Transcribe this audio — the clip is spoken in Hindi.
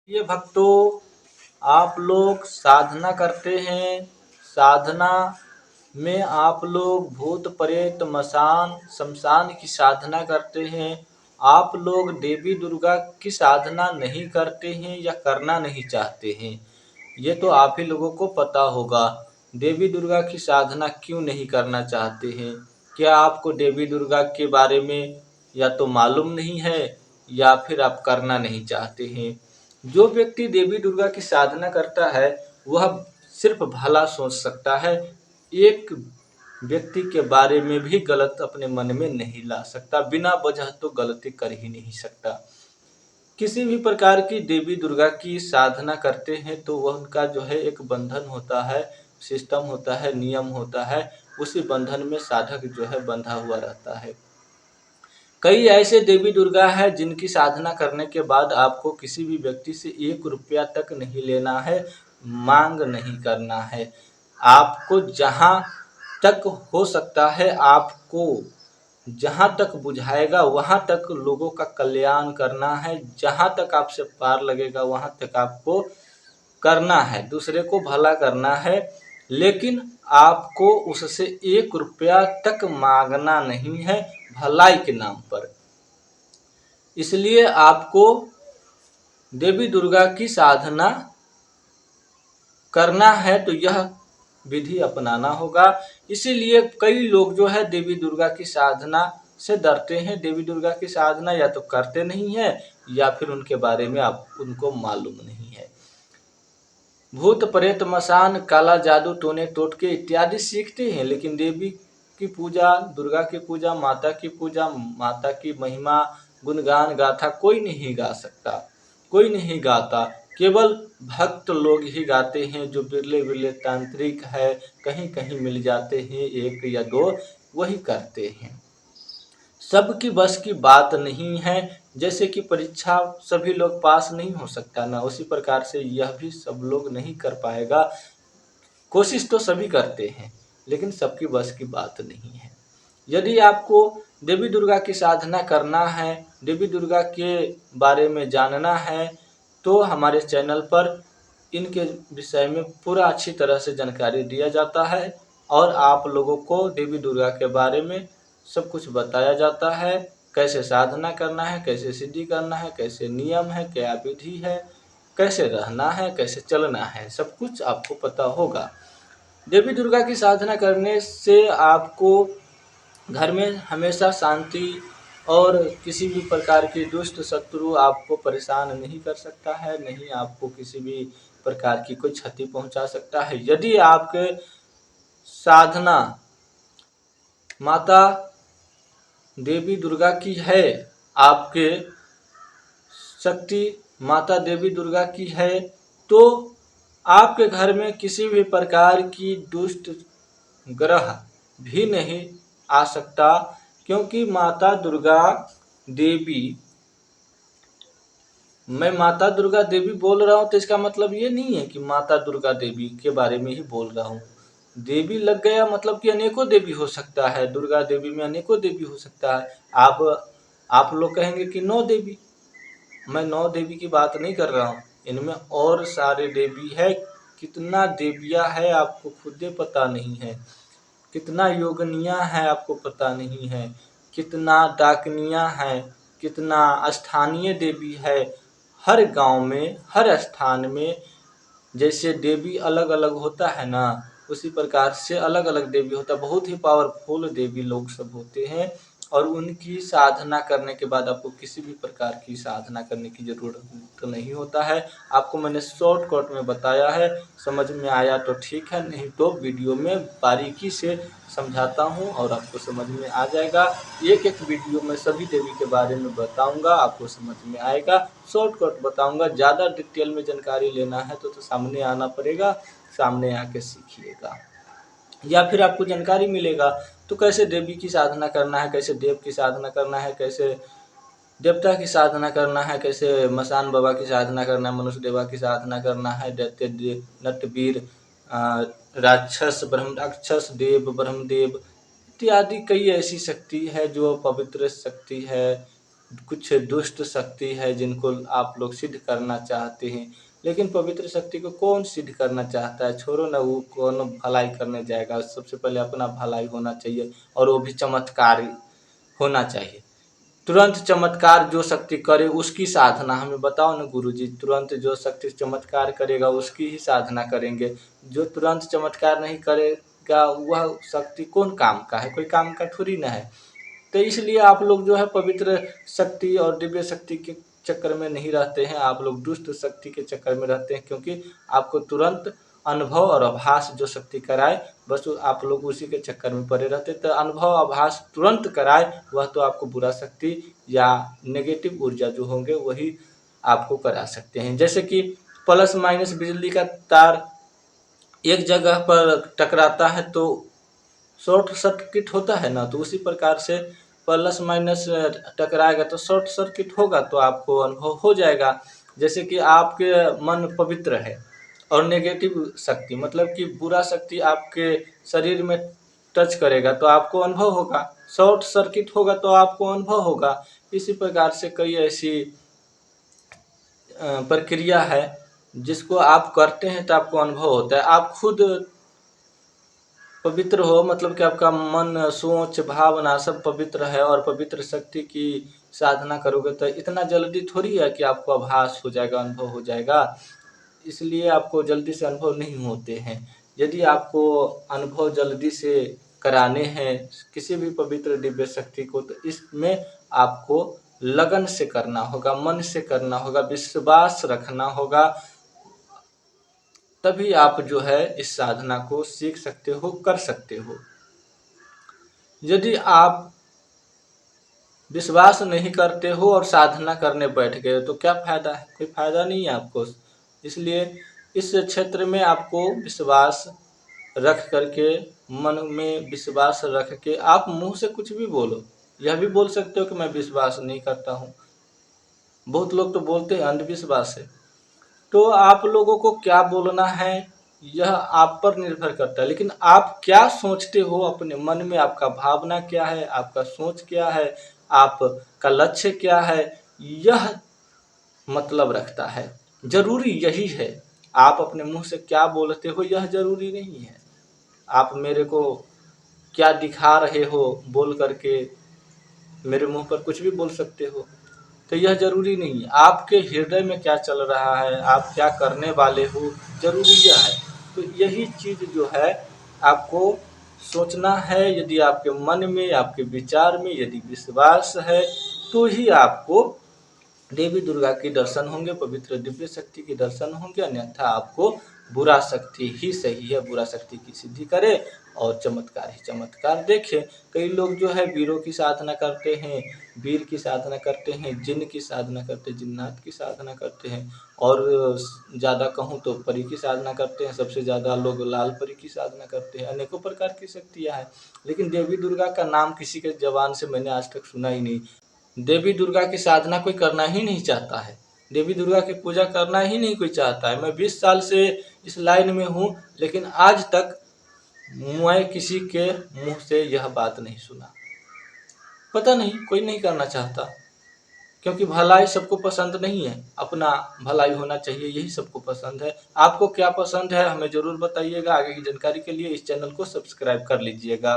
ये भक्तों, आप लोग साधना करते हैं। साधना में आप लोग भूत प्रेत मसान शमशान की साधना करते हैं। आप लोग देवी दुर्गा की साधना नहीं करते हैं या करना नहीं चाहते हैं। ये तो आप ही लोगों को पता होगा। देवी दुर्गा की साधना क्यों नहीं करना चाहते हैं? क्या आपको देवी दुर्गा के बारे में या तो मालूम नहीं है या फिर आप करना नहीं चाहते हैं। जो व्यक्ति देवी दुर्गा की साधना करता है वह सिर्फ भला सोच सकता है। एक व्यक्ति के बारे में भी गलत अपने मन में नहीं ला सकता। बिना वजह तो गलती कर ही नहीं सकता। किसी भी प्रकार की देवी दुर्गा की साधना करते हैं तो वह उनका जो है एक बंधन होता है, सिस्टम होता है, नियम होता है। उसी बंधन में साधक जो है बंधा हुआ रहता है। कई ऐसे देवी दुर्गा है जिनकी साधना करने के बाद आपको किसी भी व्यक्ति से 1 रुपया तक नहीं लेना है, मांग नहीं करना है। आपको जहाँ तक हो सकता है, आपको जहाँ तक बुझाएगा वहाँ तक लोगों का कल्याण करना है। जहाँ तक आपसे पार लगेगा वहाँ तक आपको करना है, दूसरे को भला करना है। लेकिन आपको उससे 1 रुपया तक मांगना नहीं है भलाई के नाम पर। इसलिए आपको देवी दुर्गा की साधना करना है तो यह विधि अपनाना होगा। इसीलिए कई लोग जो है देवी दुर्गा की साधना से डरते हैं। देवी दुर्गा की साधना या तो करते नहीं है या फिर उनके बारे में उनको मालूम नहीं है। भूत प्रेत मसान काला जादू टोने टोटके इत्यादि सीखते हैं, लेकिन देवी की पूजा, दुर्गा की पूजा, माता की पूजा, माता की महिमा गुणगान गाथा कोई नहीं गा सकता, कोई नहीं गाता। केवल भक्त लोग ही गाते हैं। जो बिरले बिरले तांत्रिक है, कहीं कहीं मिल जाते हैं 1 या 2, वही करते हैं। सबकी बस की बात नहीं है। जैसे कि परीक्षा सभी लोग पास नहीं हो सकता ना, उसी प्रकार से यह भी सब लोग नहीं कर पाएगा। कोशिश तो सभी करते हैं लेकिन सबकी बस की बात नहीं है। यदि आपको देवी दुर्गा की साधना करना है, देवी दुर्गा के बारे में जानना है, तो हमारे चैनल पर इनके विषय में पूरा अच्छी तरह से जानकारी दिया जाता है और आप लोगों को देवी दुर्गा के बारे में सब कुछ बताया जाता है। कैसे साधना करना है, कैसे सिद्धि करना है, कैसे नियम है, क्या विधि है, कैसे रहना है, कैसे चलना है, सब कुछ आपको पता होगा। देवी दुर्गा की साधना करने से आपको घर में हमेशा शांति और किसी भी प्रकार की दुष्ट शत्रु आपको परेशान नहीं कर सकता है, नहीं आपको किसी भी प्रकार की कोई क्षति पहुंचा सकता है। यदि आपके साधना माता देवी दुर्गा की है, आपके शक्ति माता देवी दुर्गा की है, तो आपके घर में किसी भी प्रकार की दुष्ट ग्रह भी नहीं आ सकता। क्योंकि माता दुर्गा देवी, मैं माता दुर्गा देवी बोल रहा हूँ तो इसका मतलब ये नहीं है कि माता दुर्गा देवी के बारे में ही बोल रहा हूँ। देवी लग गया मतलब कि अनेकों देवी हो सकता है, दुर्गा देवी में अनेकों देवी हो सकता है। आप लोग कहेंगे कि 9 देवी, मैं 9 देवी की बात नहीं कर रहा हूँ, इनमें और सारे देवी है। कितना देवियाँ है आपको खुद पता नहीं है, कितना योगनियाँ है आपको पता नहीं है, कितना डाकनियाँ है, कितना स्थानीय देवी है। हर गांव में, हर स्थान में जैसे देवी अलग अलग होता है ना, उसी प्रकार से अलग अलग देवी होता है। बहुत ही पावरफुल देवी लोग सब होते हैं और उनकी साधना करने के बाद आपको किसी भी प्रकार की साधना करने की ज़रूरत तो नहीं होता है। आपको मैंने शॉर्टकट में बताया है, समझ में आया तो ठीक है, नहीं तो वीडियो में बारीकी से समझाता हूँ और आपको समझ में आ जाएगा। एक एक वीडियो में सभी देवी के बारे में बताऊंगा, आपको समझ में आएगा। शॉर्टकट बताऊंगा, ज़्यादा डिटेल में जानकारी लेना है तो सामने आना पड़ेगा, सामने आके सीखिएगा। या फिर आपको जानकारी मिलेगा तो कैसे देवी की साधना करना है, कैसे देव की साधना करना है, कैसे देवता की साधना करना है, कैसे मसान बाबा की साधना करना है, मनुष्य देवा की साधना करना है, दैत्य नटवीर राक्षस ब्रह्मराक्षस देव ब्रह्मदेव इत्यादि कई ऐसी शक्ति है जो पवित्र शक्ति है, कुछ दुष्ट शक्ति है जिनको आप लोग सिद्ध करना चाहते हैं। लेकिन पवित्र शक्ति को कौन सिद्ध करना चाहता है? छोड़ो ना, वो कौन भलाई करने जाएगा। सबसे पहले अपना भलाई होना चाहिए, और वो भी चमत्कार होना चाहिए। तुरंत चमत्कार जो शक्ति करे उसकी साधना हमें बताओ ना गुरुजी। तुरंत जो शक्ति चमत्कार करेगा उसकी ही साधना करेंगे। जो तुरंत चमत्कार नहीं करेगा वह शक्ति कौन काम का है? कोई काम का थोड़ी ना है। तो इसलिए आप लोग जो है पवित्र शक्ति और दिव्य शक्ति के चक्कर में नहीं रहते हैं, आप लोग दुष्ट शक्ति के चक्कर में रहते हैं। क्योंकि आपको तुरंत अनुभव और आभास जो शक्ति कराए, बस आप लोग उसी के चक्कर में पड़े रहते। तो अनुभव आभास तुरंत कराए वह तो आपको बुरा शक्ति या नेगेटिव ऊर्जा जो होंगे वही आपको करा सकते हैं। जैसे कि प्लस माइनस बिजली का तार एक जगह पर टकराता है तो शॉर्ट सर्किट होता है ना, तो उसी प्रकार से प्लस माइनस टकराएगा तो शॉर्ट सर्किट होगा, तो आपको अनुभव हो जाएगा। जैसे कि आपके मन पवित्र है और नेगेटिव शक्ति मतलब कि बुरा शक्ति आपके शरीर में टच करेगा तो आपको अनुभव होगा। शॉर्ट सर्किट होगा तो आपको अनुभव होगा। इसी प्रकार से कई ऐसी प्रक्रिया है जिसको आप करते हैं तो आपको अनुभव होता है। आप खुद पवित्र हो मतलब कि आपका मन, सोच, भावना सब पवित्र है और पवित्र शक्ति की साधना करोगे तो इतना जल्दी थोड़ी है कि आपको आभास हो जाएगा, अनुभव हो जाएगा। इसलिए आपको जल्दी से अनुभव नहीं होते हैं। यदि आपको अनुभव जल्दी से कराने हैं किसी भी पवित्र दिव्य शक्ति को, तो इसमें आपको लगन से करना होगा, मन से करना होगा, विश्वास रखना होगा। तभी आप जो है इस साधना को सीख सकते हो, कर सकते हो। यदि आप विश्वास नहीं करते हो और साधना करने बैठ गए तो क्या फायदा है? कोई फायदा नहीं है आपको। इसलिए इस क्षेत्र में आपको विश्वास रख करके, मन में विश्वास रख के आप मुंह से कुछ भी बोलो। यह भी बोल सकते हो कि मैं विश्वास नहीं करता हूँ। बहुत लोग तो बोलते हैं अंधविश्वास है। तो आप लोगों को क्या बोलना है यह आप पर निर्भर करता है। लेकिन आप क्या सोचते हो अपने मन में, आपका भावना क्या है, आपका सोच क्या है, आपका लक्ष्य क्या है, यह मतलब रखता है। जरूरी यही है। आप अपने मुंह से क्या बोलते हो यह जरूरी नहीं है। आप मेरे को क्या दिखा रहे हो बोल करके मेरे मुंह पर कुछ भी बोल सकते हो, तो यह जरूरी नहीं है। आपके हृदय में क्या चल रहा है, आप क्या करने वाले हो, जरूरी यह है। तो यही चीज जो है आपको सोचना है। यदि आपके मन में, आपके विचार में यदि विश्वास है तो ही आपको देवी दुर्गा के दर्शन होंगे, पवित्र दिव्य शक्ति के दर्शन होंगे। अन्यथा आपको बुरा शक्ति ही सही है, बुरा शक्ति की सिद्धि करे और चमत्कार ही चमत्कार देखे। कई लोग जो है वीरों की साधना करते हैं, वीर की साधना करते हैं, जिन की साधना करते हैं, जिन्नात की साधना करते हैं, और ज़्यादा कहूँ तो परी की साधना करते हैं। सबसे ज़्यादा लोग लाल परी की साधना करते हैं। अनेकों प्रकार की शक्तियाँ हैं, लेकिन देवी दुर्गा का नाम किसी के जबान से मैंने आज तक सुना ही नहीं। देवी दुर्गा की साधना कोई करना ही नहीं चाहता है। देवी दुर्गा की पूजा करना ही नहीं कोई चाहता है। मैं 20 साल से इस लाइन में हूँ, लेकिन आज तक मैं किसी के मुंह से यह बात नहीं सुना। पता नहीं, कोई नहीं करना चाहता। क्योंकि भलाई सबको पसंद नहीं है, अपना भलाई होना चाहिए, यही सबको पसंद है। आपको क्या पसंद है हमें जरूर बताइएगा। आगे की जानकारी के लिए इस चैनल को सब्सक्राइब कर लीजिएगा।